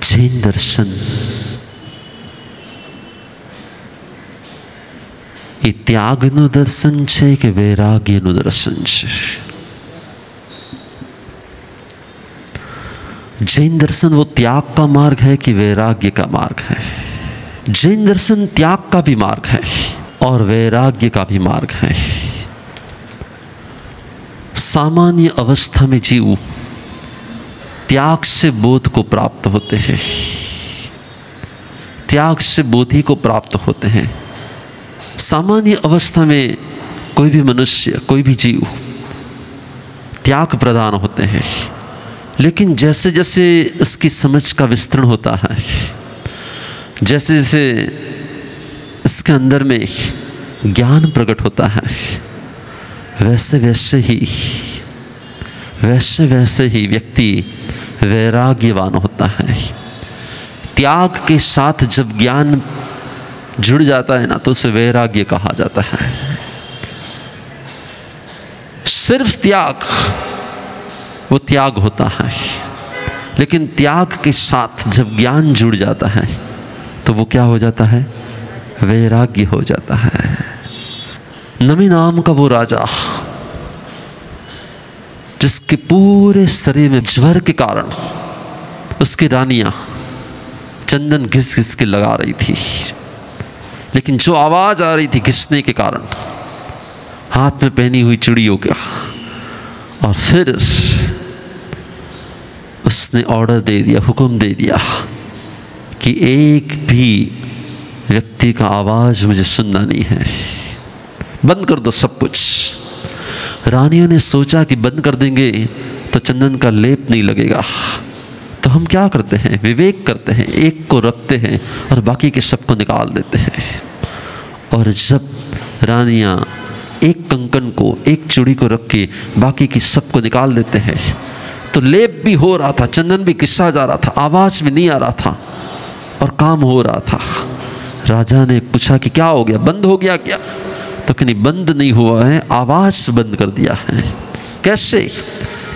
જૈન દર્શન એ ત્યાગનું દર્શન છે કે વૈરાગ્યનું દર્શન છે? जैन दर्शन वो त्याग का मार्ग है कि वैराग्य का मार्ग है? जैन दर्शन त्याग का भी मार्ग है और वैराग्य का भी मार्ग है। सामान्य अवस्था में जीव त्याग से बोध को प्राप्त होते हैं, त्याग से बोधि को प्राप्त होते हैं। सामान्य अवस्था में कोई भी मनुष्य, कोई भी जीव त्याग प्रदान होते हैं, लेकिन जैसे जैसे इसकी समझ का विस्तरण होता है, जैसे जैसे इसके अंदर में ज्ञान प्रकट होता है, वैसे वैसे ही व्यक्ति वैराग्यवान होता है। त्याग के साथ जब ज्ञान जुड़ जाता है ना, तो उसे वैराग्य कहा जाता है। सिर्फ त्याग वो त्याग होता है, लेकिन त्याग के साथ जब ज्ञान जुड़ जाता है तो वो क्या हो जाता है? वैराग्य हो जाता है। नमी नाम का वो राजा जिसके पूरे शरीर में ज्वर के कारण उसकी रानियां चंदन घिस घिस के लगा रही थी, लेकिन जो आवाज आ रही थी घिसने के कारण, हाथ में पहनी हुई चूड़ियों का, और फिर उसने ऑर्डर दे दिया, हुक्म दे दिया कि एक भी व्यक्ति का आवाज मुझे सुनना नहीं है, बंद कर दो सब कुछ। रानियों ने सोचा कि बंद कर देंगे तो चंदन का लेप नहीं लगेगा, तो हम क्या करते हैं? विवेक करते हैं, एक को रखते हैं और बाकी के सबको निकाल देते हैं। और जब रानियां एक कंकन को, एक चूड़ी को रख के बाकी की सबको निकाल देते हैं, तो लेप भी हो रहा था, चंदन भी किस्सा जा रहा था, आवाज भी नहीं आ रहा था और काम हो रहा था। राजा ने पूछा कि क्या हो गया, बंद हो गया क्या? तो कि नहीं, बंद नहीं हुआ है, आवाज बंद कर दिया है। कैसे?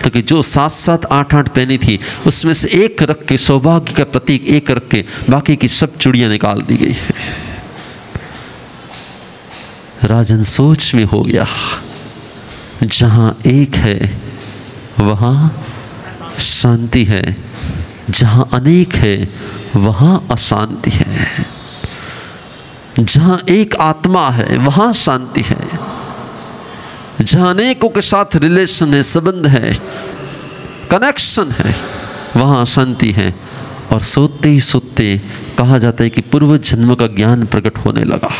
तो कि जो 7-7, 8-8 पहनी थी उसमें से एक रख के, सौभाग्य का प्रतीक एक रख के, बाकी की सब चूड़ियां निकाल दी गई है। राजन सोच में हो गया, जहां एक है वहां शांति है, जहां अनेक है वहां अशांति है, जहां एक आत्मा है वहां शांति है, जहां अनेकों के साथ रिलेशन है, संबंध है, कनेक्शन है, वहां शांति है। और सोते ही सोते कहा जाता है कि पूर्व जन्म का ज्ञान प्रकट होने लगा,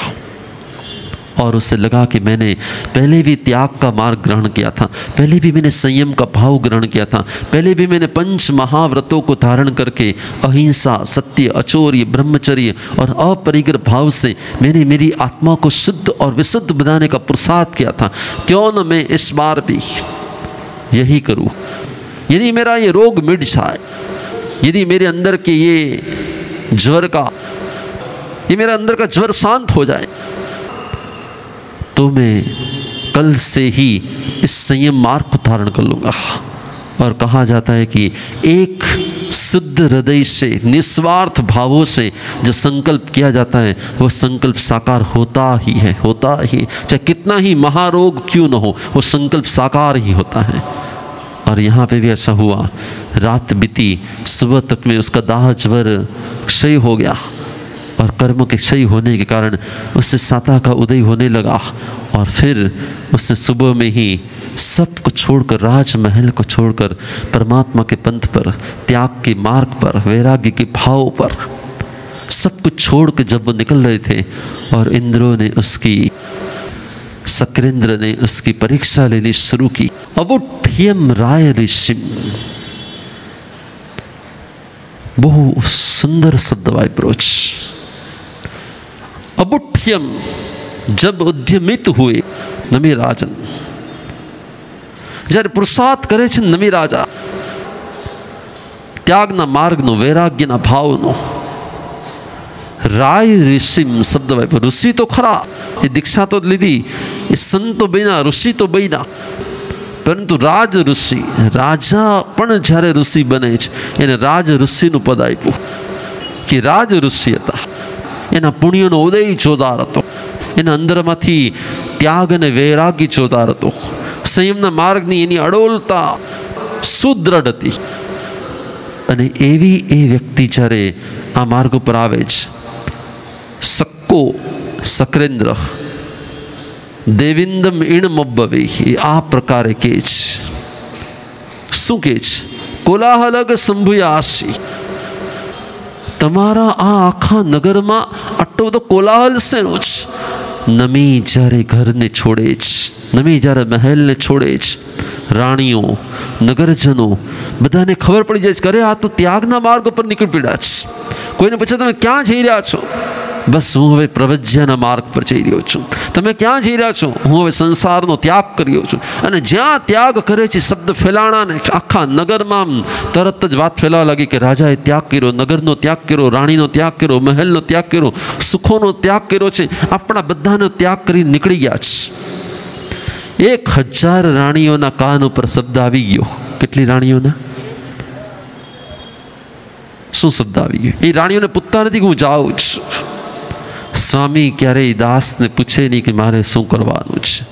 और उसे लगा कि मैंने पहले भी त्याग का मार्ग ग्रहण किया था, पहले भी मैंने संयम का भाव ग्रहण किया था, पहले भी मैंने 5 महाव्रतों को धारण करके अहिंसा, सत्य, अचौर्य, ब्रह्मचर्य और अपरिग्रह भाव से मैंने मेरी आत्मा को शुद्ध और विशुद्ध बनाने का पुरुषार्थ किया था। क्यों न मैं इस बार भी यही करूं? यदि मेरा ये रोग मिट जाए, यदि मेरे अंदर के ये ज्वर का, ये मेरा अंदर का ज्वर शांत हो जाए, तो मैं कल से ही इस संयम मार्ग को धारण कर लूँगा। और कहा जाता है कि एक शुद्ध हृदय से, निस्वार्थ भावों से जो संकल्प किया जाता है, वो संकल्प साकार होता ही है, होता ही, चाहे कितना ही महारोग क्यों न हो, वो संकल्प साकार ही होता है। और यहाँ पे भी ऐसा हुआ, रात बीती, सुबह तक में उसका दाह ज्वर क्षय हो गया, और कर्म के क्षय होने के कारण उससे साता का उदय होने लगा। और फिर उसने सुबह में ही सब को छोड़कर, राजमहल को छोड़कर, परमात्मा के पंथ पर, त्याग के मार्ग पर, वैराग्य के भाव पर सब कुछ छोड़ के जब वो निकल रहे थे, और इंद्रों ने उसकी, शक्रेंद्र ने उसकी परीक्षा लेनी शुरू की। अबुठ्यम राय ऋषिम, बहुत सुंदर शब्द अप्रोच। अबुठ्यम, जब उद्यमित हुए नमी राजन, જ્યારે પુરુષાર્થ કરે છે નમી રાજા, ત્યાગના માર્ગનો, વૈરાગ્યના ભાવનો, રાય ઋષિ શબ્દ વાપર્યો। ઋષિ તો ખરા, એ દીક્ષા તો લીધી, એ સંત તો બન્યા, ઋષિ તો બન્યા, પરંતુ રાજ ઋષિ, રાજા પણ જ્યારે ઋષિ બને છે એને રાજ ઋષિનું પદ આપ્યું। કે રાજ ઋષિ હતા, એના પુણ્યનો ઉદય જોરદાર હતો, એના અંદરમાંથી ત્યાગ અને વૈરાગ્ય જોરદાર હતો, સંયમના માર્ગની એની અડોલતા સુદ્રઢ હતી. અને એવી એ વ્યક્તિ જ્યારે આ માર્ગ ઉપર આવે છે, સક્કો સક્રેન્દ્ર દેવિંદમ ઈણમબ્બવે એ આ પ્રકારે કહે છે. શું કહે છે? કોલાહલગ સંભુયાસી, તમારા આ આખા નગરમાં આટલો બધો કોલાહલ શેનો છે? નમી જ્યારે ઘરને છોડે છે, નમી જ્યારે મહેલને છોડે છે, રાણીઓ નગરજનો બધાને ખબર પડી જાય છે કે અરે આ તો ત્યાગના માર્ગ પર નીકળી પડ્યા છે. કોઈને પૂછે તમે ક્યાં જઈ રહ્યા છો? બસ હું હવે પ્રવજ્યાના માર્ગ પર જઈ રહ્યો છું. તમે ક્યાં જઈ રહ્યા છો? હું હવે સંસારનો ત્યાગ કર્યો છું. અને જ્યાં ત્યાગ કરે છે શબ્દ ફેલાણાને આખા નગરમાં તરત જ વાત ફેલાવા લાગી કે રાજાએ ત્યાગ કર્યો, નગરનો ત્યાગ કર્યો, રાણીનો ત્યાગ કર્યો, મહેલનો ત્યાગ કર્યો, સુખોનો ત્યાગ કર્યો છે, આપણા બધાનો ત્યાગ કરી નીકળી ગયા છે. 1000 રાણીઓના કાન ઉપર શબ્દ આવી ગયો. કેટલી રાણીઓના? શું શબ્દ આવી ગયો? એ રાણીઓને પૂછતા નથી કે હું જાઉં છું. સ્વામી ક્યારેય દાસને પૂછે નહીં કે મારે શું કરવાનું છે.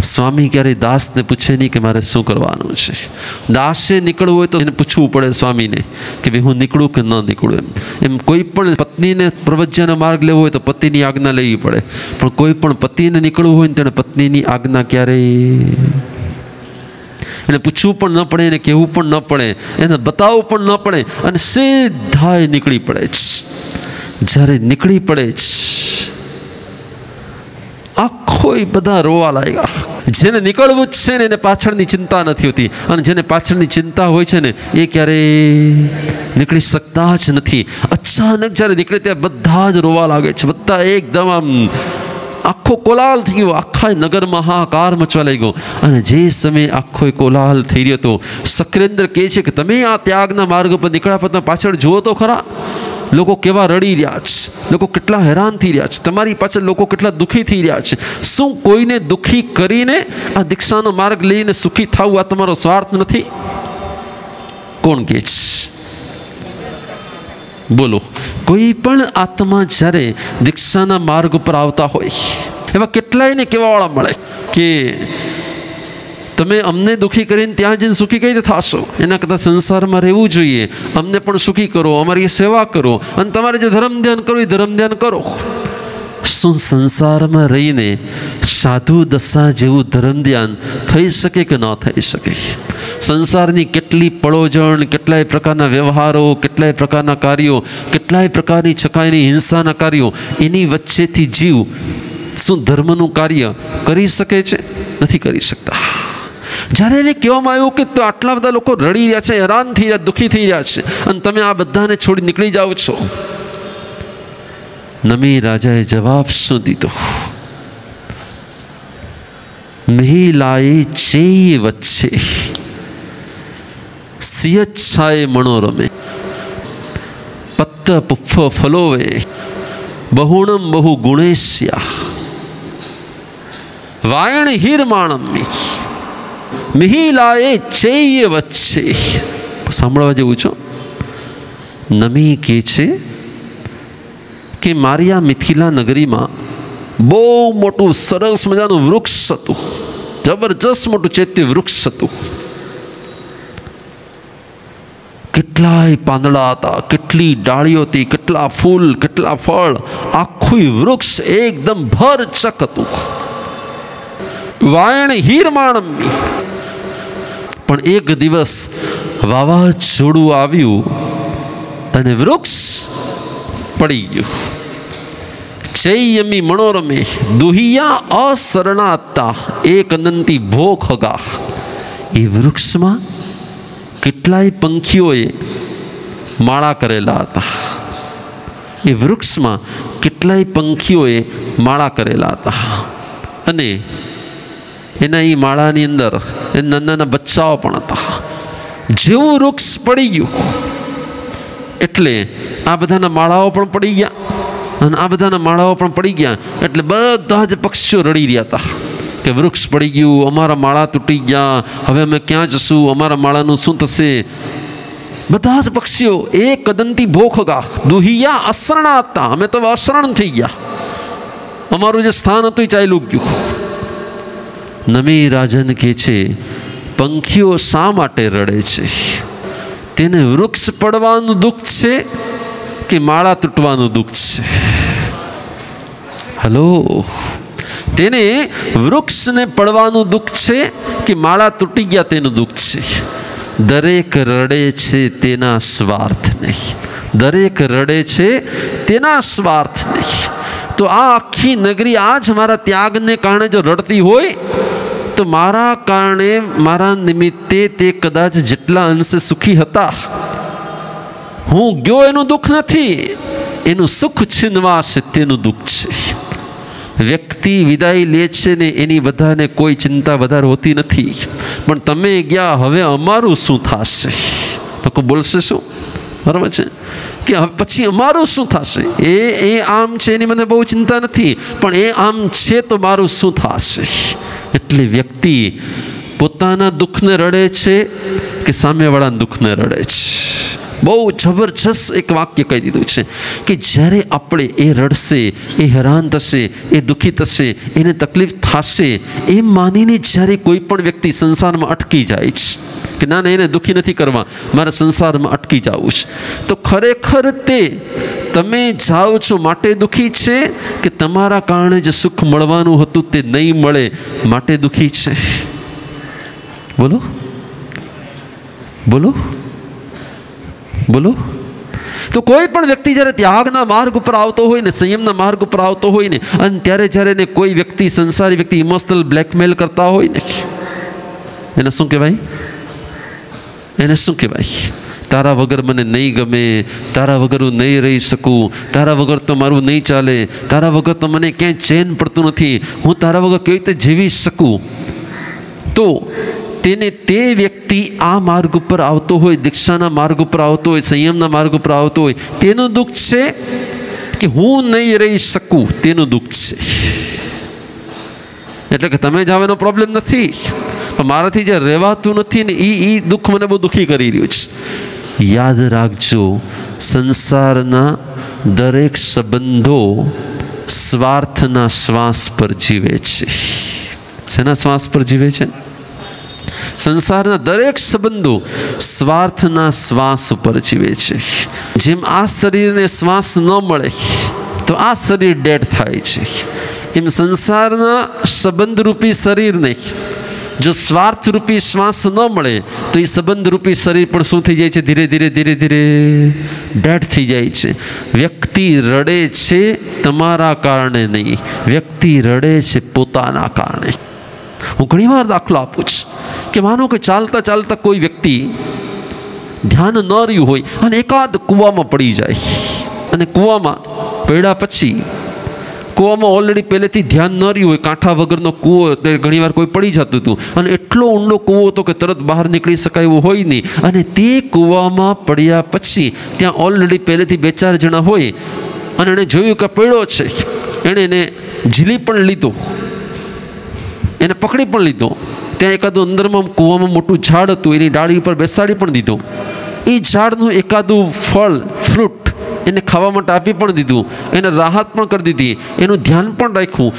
સ્વામી ક્યારેય દાસને પૂછે નહીં કે મારે શું કરવાનું છે. દાસે નીકળવું હોય તો એને પૂછવું પડે સ્વામીને કે ભાઈ હું નીકળું કે ન નીકળું. એમ કોઈ પણ પત્નીને પ્રવજ્યાનો માર્ગ લેવો હોય તો પતિની આજ્ઞા લેવી પડે, પણ કોઈ પણ પતિને નીકળવું હોય ને તેને પત્નીની આજ્ઞા ક્યારેય એને પૂછવું પણ ન પડે, એને કહેવું પણ ન પડે, એને બતાવવું પણ ન પડે, અને સીધા એ નીકળી પડે છે. જ્યારે નીકળી પડે છે આખો બધા રોવા લાગ્યા. જેને નીકળવું જ છે ને એને પાછળની ચિંતા નથી હોતી, અને જેને પાછળની ચિંતા હોય છે ને એ ક્યારેય નીકળી શકતા જ નથી. અચાનક જ્યારે નીકળે ત્યારે બધા જ રોવા લાગે છે. બધા એકદમ આમ આખો કોલાહલ થઈ ગયો, આખા નગરમાં હાહાકાર મચવા લાગ્યો. અને જે સમયે આખો કોલાહલ થઈ રહ્યો હતો, સક્રેન્દ્ર કહે છે કે તમે આ ત્યાગના માર્ગ પર નીકળ્યા પછી પાછળ જુઓ તો ખરા, લોકો કેવા રડી રહ્યા છે, લોકો કેટલા હેરાન થઈ રહ્યા છે, તમારી પાછળ લોકો કેટલા દુઃખી થઈ રહ્યા છે. શું કોઈને દુઃખી કરીને આ દીક્ષાનો માર્ગ લઈને સુખી થવું આ તમારો સ્વાર્થ નથી? કોણ કહે છે? બોલો. કોઈ પણ આત્મા જ્યારે દીક્ષાના માર્ગ ઉપર આવતા હોય એવા કેટલાયને કહેવાવાળા મળે કે તમે અમને દુઃખી કરીને ત્યાં જઈને સુખી કઈ રીતે થશો? એના કરતાં સંસારમાં રહેવું જોઈએ, અમને પણ સુખી કરો, અમારી સેવા કરો, અને તમારે જે ધર્મ ધ્યાન કરવું એ ધર્મ ધ્યાન કરો. શું સંસારમાં રહીને સાધુ દશા જેવું ધર્મ ધ્યાન થઈ શકે કે ન થઈ શકે? સંસારની કેટલી પળોજણ, કેટલાય પ્રકારના વ્યવહારો, કેટલાય પ્રકારના કાર્યો, કેટલાય પ્રકારની છકાઈની હિંસાના કાર્યો, એની વચ્ચેથી જીવ શું ધર્મનું કાર્ય કરી શકે છે? નથી કરી શકતા. જ્યારે એને કહેવામાં આવ્યું કે તો આટલા બધા લોકો રડી રહ્યા છે, હેરાન થઈ રહ્યા, દુઃખી થઈ રહ્યા છે, અને તમે આ બધાને છોડી નીકળી જાઓ છો. નમી રાજાએ જવાબ શું દીધો? મહિલાએ ચેય વચ્ચે સિયચ્છાએ મણોરમે પત્ત પુફ્ફ ફલોવે બહુણમ બહુ ગુણેશ્યા વાયણ હીરમાણમી મહિલાએ ચેય વચ્ચે. સાંભળવા જેવું છો. નમી કહે છે કે મારી આ મિથિલા નગરીમાં બહુ મોટું સરસ મજાનું વૃક્ષ હતું, જબરજસ્ત મોટું ચૈત્ય વૃક્ષ હતું. કેટલાય પાંદડા હતા, કેટલી ડાળીઓ હતી, કેટલા ફૂલ, કેટલા ફળ, આખું વૃક્ષ એકદમ ભરચક હતું. વાયણ હીરમાણમી. પણ એક દિવસ વાવાઝોડું આવ્યું અને વૃક્ષ પડી ગયું. ચૈયમી મણોરમે દુહિયા અશરણાતા એક અનંતી ભોખગા. એ વૃક્ષમાં કેટલાય પંખીઓએ માળા કરેલા હતા. એ વૃક્ષમાં કેટલાય પંખીઓએ માળા કરેલા હતા, અને એના એ માળાની અંદર એ નાના નાના બચ્ચાઓ પણ હતા. જેવું વૃક્ષ પડી ગયું એટલે આ બધાના માળાઓ પણ પડી ગયા, અને આ બધાના માળાઓ પણ પડી ગયા એટલે બધા જ પક્ષીઓ રડી રહ્યા હતા કે વૃક્ષ પડી ગયું, અમારા માળા તૂટી ગયા, હવે અમે ક્યાં જશું, અમારા માળાનું શું થશે? બધા જ પક્ષીઓ એક કદંતી ભોખગા દુહિયા અશરણા હતા, અમે તો અશરણ થઈ ગયા, અમારું જે સ્થાન હતું એ ચાલ્યું ગયું. નમી રાજન કહે છે પંખીઓ શા માટે રડે છે? તેને વૃક્ષ પડવાનું દુઃખ છે કે માળા તૂટવાનું દુઃખ છે? હલો, તેને વૃક્ષને પડવાનું દુઃખ છે કે માળા તૂટી ગયા તેનું દુઃખ છે? દરેક રડે છે તેના સ્વાર્થ નહીં, દરેક રડે છે તેના સ્વાર્થ નહીં. તો આ આખી નગરી આજ મારા ત્યાગને કારણે જો રડતી હોય તો મારા કારણે, મારા નિમિત્તે તે કદાચ જેટલા અંશે સુખી હતા, હું ગયો એનું દુઃખ નથી, એનું સુખ છીનવાશે તેનું દુઃખ છે. વ્યક્તિ વિદાય લે છે ને એની બધાને કોઈ ચિંતા વધારે હોતી નથી, પણ તમે ગયા હવે અમારું શું થશે? લોકો બોલશે શું? બરાબર છે કે હવે પછી અમારું શું થશે? એ આમ છે એની મને બહુ ચિંતા નથી, પણ એ આમ છે તો મારું શું થશે? એટલે વ્યક્તિ પોતાના દુઃખને રડે છે કે સામેવાળાના દુઃખને રડે છે? બહુ જબરજસ્ત એક વાક્ય કહી દીધું છે કે જ્યારે આપણે એ રડશે, એ હેરાન થશે, એ દુઃખી થશે, એને તકલીફ થશે એમ માનીને જ્યારે કોઈ પણ વ્યક્તિ સંસારમાં અટકી જાય છે કે ના ના એને દુઃખી નથી કરવા, મારે સંસારમાં અટકી જવું છે, તો ખરેખર તે તમે જાઓ છો માટે દુઃખી છે કે તમારા કારણે જે સુખ મળવાનું હતું તે નહીં મળે માટે દુઃખી છે? બોલો બોલો બોલો. તો કોઈ પણ વ્યક્તિ જ્યારે ત્યાગના માર્ગ ઉપર આવતો હોય ને, સંયમના માર્ગ ઉપર આવતો હોય ને, અને ત્યારે એને કોઈ વ્યક્તિ, સંસારી વ્યક્તિ ઇમોશનલ બ્લેકમેલ કરતા હોય ને, એને શું કહેવાય? એને શું કહેવાય? તારા વગર મને નહીં ગમે, તારા વગર હું નહીં રહી શકું, તારા વગર તો મારું નહીં ચાલે, તારા વગર તો મને ક્યાંય ચેન પડતું નથી, હું તારા વગર કેવી રીતે જીવી શકું? તો તેને તે વ્યક્તિ આ માર્ગ ઉપર આવતો હોય, દીક્ષાના માર્ગ ઉપર આવતો હોય, સંયમના માર્ગ ઉપર આવતો હોય, તેનું દુઃખ છે કે હું નહીં રહી શકું તેનું દુઃખ છે. એટલે કે તમે જાવ એનો પ્રોબ્લેમ નથી, પણ મારાથી જે રહેવાતું નથી ને એ દુઃખ મને બહુ દુઃખી કરી રહ્યું છે. યાદ રાખજો, સંસારના દરેક સંબંધો સ્વાર્થના શ્વાસ પર જીવે છે. શેના શ્વાસ પર જીવે છે? સંસારના દરેક સંબંધો સ્વાર્થના શ્વાસ ઉપર જીવે છે. જેમ આ શરીરને શ્વાસ ન મળે તો આ શરીર ડેડ થાય છે, એમ સંસારના સંબંધરૂપી શરીરને જો સ્વાર્થરૂપી શ્વાસ ન મળે તો એ સંબંધરૂપી શરીર પણ શું થઈ જાય છે? ધીરે ધીરે ધીરે ધીરે ડેડ થઈ જાય છે. વ્યક્તિ રડે છે તમારા કારણે નહીં, વ્યક્તિ રડે છે પોતાના કારણે. હું ઘણી વાર દાખલો આપું છું કે માનો કે ચાલતા ચાલતા કોઈ વ્યક્તિ ધ્યાન ન રહ્યું હોય અને એકાદ કૂવામાં પડી જાય, અને કૂવામાં પડ્યા પછી કૂવામાં ઓલરેડી પહેલેથી ધ્યાન ન રહ્યું હોય, કાંઠા વગરનો કૂવો, ઘણીવાર કોઈ પડી જતું હતું અને એટલો ઊંડો કૂવો હતો કે તરત બહાર નીકળી શકાય એવું હોય નહીં, અને તે કૂવામાં પડ્યા પછી ત્યાં ઓલરેડી પહેલેથી 2-4 જણા હોય અને એણે જોયું કે પડ્યો છે, એણે એને ઝીલી પણ લીધો, એને પકડી પણ લીધો. ત્યાં એકાદું અંદરમાં કૂવામાં મોટું ઝાડ હતું, એની ડાળી ઉપર બેસાડી પણ દીધો, એ ઝાડનું એકાદું ફળ, ફ્રૂટ એને ખાવા માટે આપી પણ દીધું, એને રાહત પણ કરી દીધી, એનું ધ્યાન પણ રાખ્યું.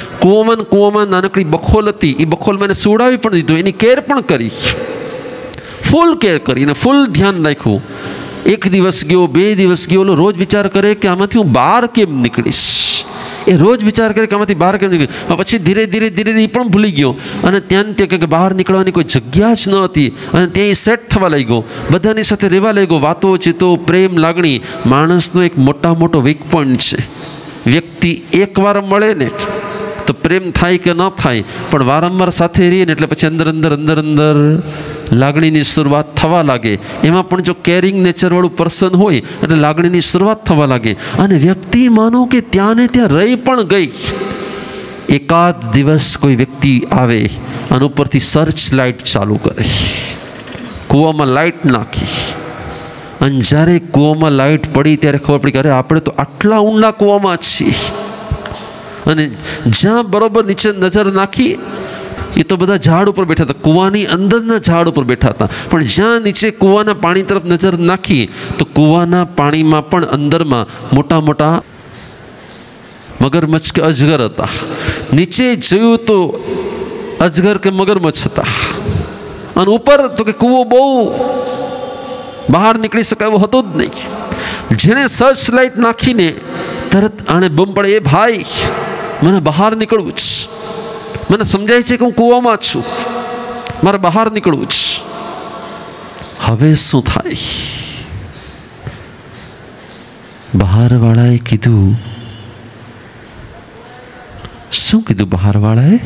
કૂવામાં નાનકડી બખોલ હતી, એ બખોલમાં એને સુવડાવી પણ દીધું, એની કેર પણ કરી, ફૂલ કેર કરી, એને ફૂલ ધ્યાન રાખ્યું. 1 દિવસ ગયો, 2 દિવસ ગયો, ઓલો રોજ વિચાર કરે કે આમાંથી હું બહાર કેમ નીકળીશ, એ રોજ વિચાર કરે કે આમાંથી બહાર કેમ નીકળી. પછી ધીરે ધીરે ધીરે એ પણ ભૂલી ગયો, અને ત્યાં કે બહાર નીકળવાની કોઈ જગ્યા જ ન હતી, અને ત્યાં એ સેટ થવા લાગ્યો, બધાની સાથે રહેવા લાગ્યો, વાતો ચીતો, પ્રેમ, લાગણી. માણસનો એક મોટો વીક પોઈન્ટ છે, વ્યક્તિ એકવાર મળે ને તો પ્રેમ થાય કે ન થાય, પણ વારંવાર સાથે રહીએ ને એટલે પછી અંદર લાગણીની શરૂઆત થવા લાગે. એમાં પણ જો કેરિંગ નેચરવાળું પર્સન હોય એટલે લાગણીની શરૂઆત થવા લાગે. અને વ્યક્તિ માનો કે ત્યાં ને ત્યાં રહી પણ ગઈ. એકાદ દિવસ કોઈ વ્યક્તિ આવે અને ઉપરથી સર્ચ લાઇટ ચાલુ કરે, કૂવામાં લાઇટ નાખી, અને જ્યારે કૂવામાં લાઇટ પડી ત્યારે ખબર પડી કે અરે આપણે તો આટલા ઊંડા કૂવામાં છીએ. અને જ્યાં બરોબર નીચે નજર નાખી એ તો બધા ઝાડ ઉપર બેઠા હતા, કૂવાની અંદરના ઝાડ ઉપર બેઠા હતા. પણ જ્યાં નીચે કૂવાના પાણી તરફ નજર નાખી તો કૂવાના પાણીમાં પણ અંદરમાં મોટા મોટા મગરમચ્છ કે અજગર હતા. નીચે જોયું તો અજગર કે મગરમચ્છ હતા, અને ઉપર તો કે કૂવો બહુ બહાર નીકળી શકાય એવો હતો જ નહીં. જેણે સર્ચ લાઇટ નાખીને તરત આણે બમ પડે, એ ભાઈ મને બહાર નીકળવું છે, મને સમજાય છે કે હું કૂવામાં છું, મારે બહાર નીકળવું છે. હવે શું થાય? બહારવાળાએ કીધું, શું કીધું બહારવાળાએ?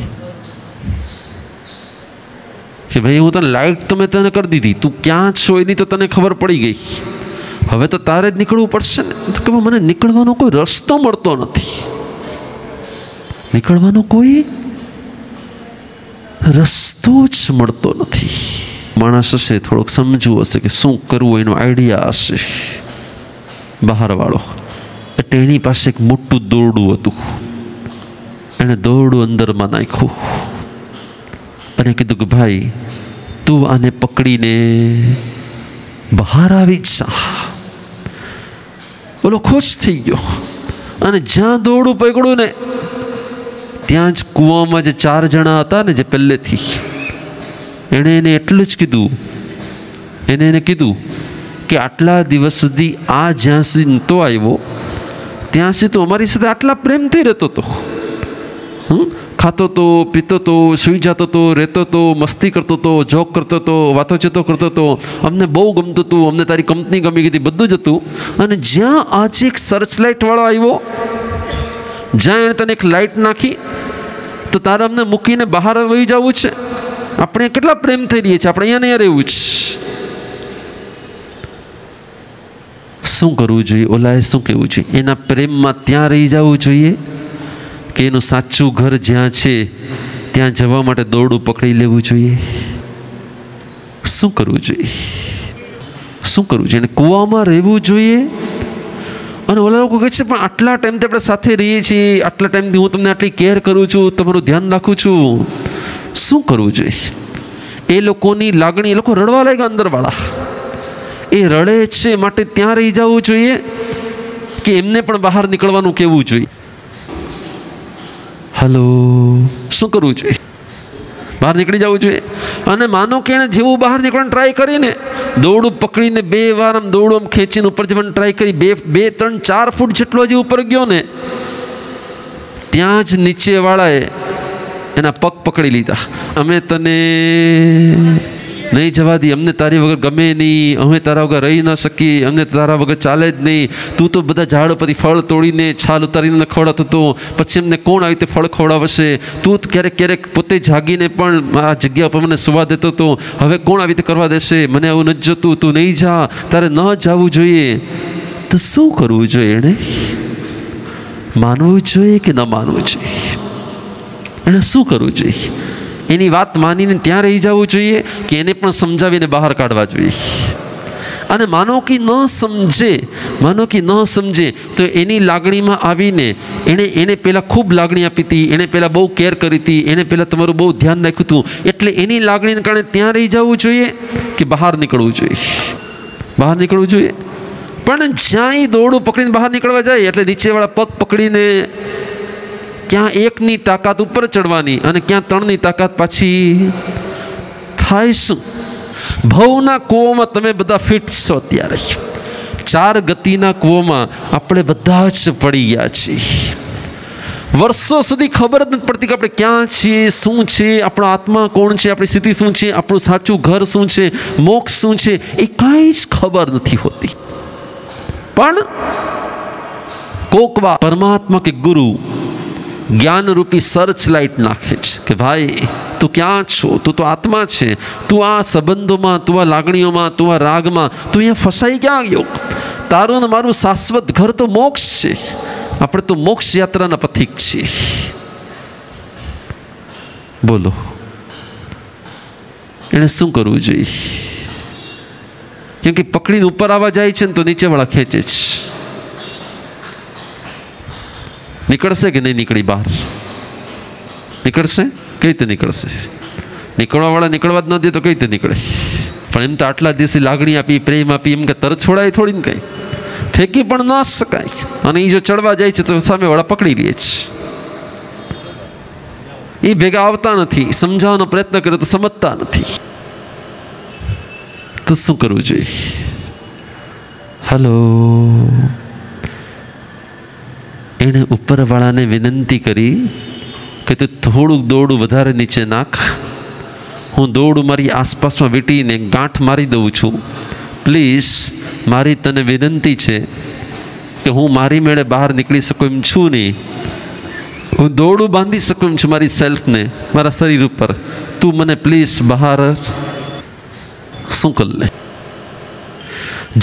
કે ભાઈ હું તને લાઇટ તો મેં તને કરી દીધી, તું ક્યાં છો એની તો તને ખબર પડી ગઈ, હવે તો તારે જ નીકળવું પડશે ને. તો કે મને નીકળવાનો કોઈ રસ્તો મળતો નથી, નીકળવાનો કોઈ રસ્તો જ મળતો નથી. માણસ હશે થોડોક સમજવું હશે કે શું કરવું, એનો આઈડિયા હશે. બહારવાળો એટલે એની પાસે એક મોટું દોરડું હતું, એણે દોરડું અંદરમાં નાખ્યું અને કીધું કે ભાઈ તું આને પકડીને બહાર આવી જા. ઓલો ખુશ થઈ ગયો અને જ્યાં દોરડું પકડ્યું ને ત્યાં જ કૂવામાં જે 4 જણા હતા ને, જે પહેલેથી, એણે એને એટલું જ કીધું, એને કીધું કે આટલા દિવસ સુધી આ જ્યાં સુધી નહોતો આવ્યો ત્યાં સુધી તું અમારી સાથે આટલા પ્રેમથી રહેતો હતો, ખાતો તો, પીતો તો, સૂઈ જતો તો, રહેતો તો, મસ્તી કરતો તો, જોક કરતો તો, વાતોચીતો કરતો તો, અમને બહુ ગમતું હતું, અમને તારી કંપની ગમી ગઈ હતી, બધું જ હતું. અને જ્યાં આજે એક સર્ચ લાઇટવાળો આવ્યો, જ્યાં એણે તને એક લાઇટ નાખી, તો તારે અમને મૂકીને બહાર વહી જવું છે? આપણે કેટલા પ્રેમ થઈ રહીએ છીએ, આપણે અહીંયા નહીં રહેવું છે. શું કરવું જોઈએ? ઓલાએ શું કહેવું જોઈએ? એના પ્રેમમાં ત્યાં રહી જવું જોઈએ કે એનું સાચું ઘર જ્યાં છે ત્યાં જવા માટે દોરડું પકડી લેવું જોઈએ? શું કરવું જોઈએ? શું કરવું જોઈએ? એને કૂવામાં રહેવું જોઈએ? અને ઓલા લોકો કહે છે પણ આટલા ટાઈમથી આપણે સાથે રહીએ છીએ, આટલા ટાઈમથી હું તમને આટલી કેર કરું છું, તમારું ધ્યાન રાખું છું. શું કરવું જોઈએ? એ લોકોની લાગણી, એ લોકો રડવા લાગ્યા અંદરવાળા. એ રડે છે માટે ત્યાં રહી જવું જોઈએ કે એમને પણ બહાર નીકળવાનું કહેવું જોઈએ? હલો, શું કરવું જોઈએ? બહાર નીકળી જવું જોઈએ. અને માનો કે એણે જેવું બહાર નીકળવાની ટ્રાય કરીને દોરડું પકડીને 2 વાર આમ દોરડું આમ ખેંચીને ઉપર જવાની ટ્રાય કરી, 2, 3, 4 ફૂટ જેટલો હજી ઉપર ગયો ને, ત્યાં જ નીચેવાળાએ એના પગ પકડી લીધા. અમે તને નહીં જવા દી, અમને તારી વગર ગમે નહીં, અમે તારા વગર રહી ન શકીએ, અમને તારા વગર ચાલે જ નહીં. તું તો બધા ઝાડ પરથી ફળ તોડીને છાલ ઉતારીને ખવડાવતો હતો, પછી એમને કોણ આવી રીતે ફળ ખવડાવશે? તું ક્યારેક ક્યારેક પોતે જાગીને પણ આ જગ્યા પર મને સુવા દેતો હતો, હવે કોણ આવી રીતે કરવા દેશે? મને આવું નથી જોતું, તું નહીં જા, તારે ન જવું જોઈએ. તો શું કરવું જોઈએ? એણે માનવું જોઈએ કે ન માનવું જોઈએ? એણે શું કરવું જોઈએ? એની વાત માનીને ત્યાં રહી જવું જોઈએ કે એને પણ સમજાવીને બહાર કાઢવા જોઈએ? અને માનો કે ન સમજે તો એની લાગણીમાં આવીને એને પહેલાં ખૂબ લાગણી આપી હતી, એણે પહેલાં બહુ કેર કરી હતી, એણે પહેલાં તમારું બહુ ધ્યાન રાખ્યું હતું, એટલે એની લાગણીને કારણે ત્યાં રહી જવું જોઈએ કે બહાર નીકળવું જોઈએ? બહાર નીકળવું જોઈએ. પણ જ્યાં એ દોરડું પકડીને બહાર નીકળવા જાય એટલે નીચેવાળા પગ પકડીને ક્યાં એકની તાકાત ઉપર ચડવાની અને ક્યાં 3ની તાકાત પાછી થાય. શું ભવના કૂવામાં તમે બધા ફિટ છો અત્યારે? 4 ગતિના કૂવામાં આપણે બધા જ પડી ગયા છીએ. વર્ષો સુધી ખબર જ નથી પડતી કે આપણે ક્યાં છીએ, શું છે, આપણો આત્મા કોણ છે, આપણી સ્થિતિ શું છે, આપણું સાચું ઘર શું છે, મોક્ષ શું છે, એ કાંઈ જ ખબર નથી હોતી. પણ કોકવા પરમાત્મા કે ગુરુ જ્ઞાનરૂપી સર્ચ લાઇટ નાખે છે કે ભાઈ તું ક્યાં છો? તું તો આત્મા છે, તું આ સંબંધોમાં, તું આ લાગણીઓમાં, તું આ રાગમાં, તું અહીંયા ફસાઈ ક્યાં ગયો? તારું ને મારું શાશ્વત ઘર તો મોક્ષ છે. આપણે તો મોક્ષ યાત્રાના પથિક છીએ. બોલો, એણે શું કરવું જોઈએ? કેમ કે પકડીને ઉપર આવવા જાય છે ને તો નીચેવાળા ખેંચે છે. નીકળશે કે નહીં નીકળી બહાર? નીકળશે? કઈ રીતે નીકળશે? નીકળવાવાળા નીકળવા જ ન દે તો કઈ રીતે નીકળે? પણ એમ તો આટલા દિવસે લાગણી આપી, પ્રેમ આપી, એમ કે તરત છોડાય થોડી ને કંઈ, ફેંકી પણ ના શકાય. અને એ જો ચડવા જાય છે તો સામેવાળા પકડી લે છે. એ ભેગા આવતા નથી, સમજાવવાનો પ્રયત્ન કર્યો તો સમજતા નથી. તો શું કરવું જોઈએ? હલો, એણે ઉપરવાળાને વિનંતી કરી કે તું થોડુંક દોરડું વધારે નીચે નાખ, હું દોરડું મારી આસપાસમાં વીંટીને ગાંઠ મારી દઉં છું. પ્લીઝ મારી તને વિનંતી છે કે હું મારી મેળે બહાર નીકળી શકું એમ છું નહીં. હું દોરડું બાંધી શકું એમ છું મારી સેલ્ફને, મારા શરીર ઉપર. તું મને પ્લીઝ બહાર શું કર લે.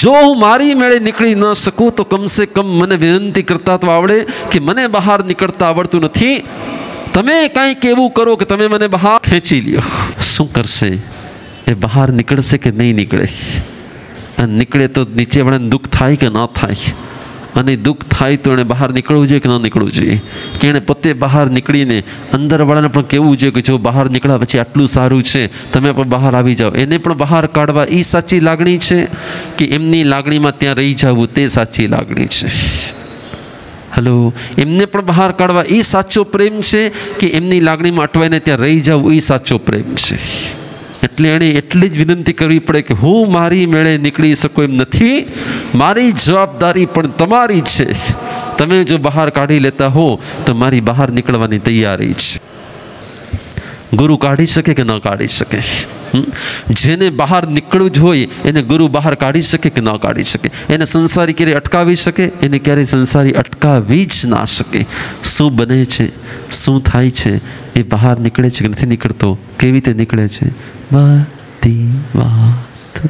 જો હું મારી મેળે નીકળી ન શકું તો કમસે કમ મને વિનંતી કરતા તો આવડે કે મને બહાર નીકળતા આવડતું નથી, તમે કંઈક એવું કરો કે તમે મને બહાર ખેંચી લ્યો. શું કરશે? એ બહાર નીકળશે કે નહીં નીકળે? અને નીકળે તો નીચેવાળાને દુઃખ થાય કે ન થાય? અને દુઃખ થાય તો એણે બહાર નીકળવું જોઈએ કે ન નીકળવું જોઈએ? કે એણે પોતે બહાર નીકળીને અંદરવાળાને પણ કહેવું જોઈએ કે જો બહાર નીકળ્યા પછી આટલું સારું છે, તમે પણ બહાર આવી જાઓ. એને પણ બહાર કાઢવા એ સાચી લાગણી છે કે એમની લાગણીમાં ત્યાં રહી જવું તે સાચી લાગણી છે? હલો, એમને પણ બહાર કાઢવા એ સાચો પ્રેમ છે કે એમની લાગણીમાં અટવાઈને ત્યાં રહી જવું એ સાચો પ્રેમ છે? એટલે એણે એટલી જ વિનંતી કરવી પડે કે હું મારી મેળે નીકળી શકું એમ નથી, મારી જવાબદારી પણ તમારી છે. તમે જો બહાર કાઢી લેતા હો તો મારી બહાર નીકળવાની તૈયારી છે. ગુરુ કાઢી શકે કે ન કાઢી શકે? જેને બહાર નીકળવું જ હોય એને ગુરુ બહાર કાઢી શકે કે ન કાઢી શકે? એને સંસારી ક્યારેય અટકાવી શકે? એને ક્યારેય સંસારી અટકાવી જ ના શકે. શું બને છે, શું થાય છે, એ બહાર નીકળે છે કે નથી નીકળતો, કેવી રીતે નીકળે છે, બધી વાત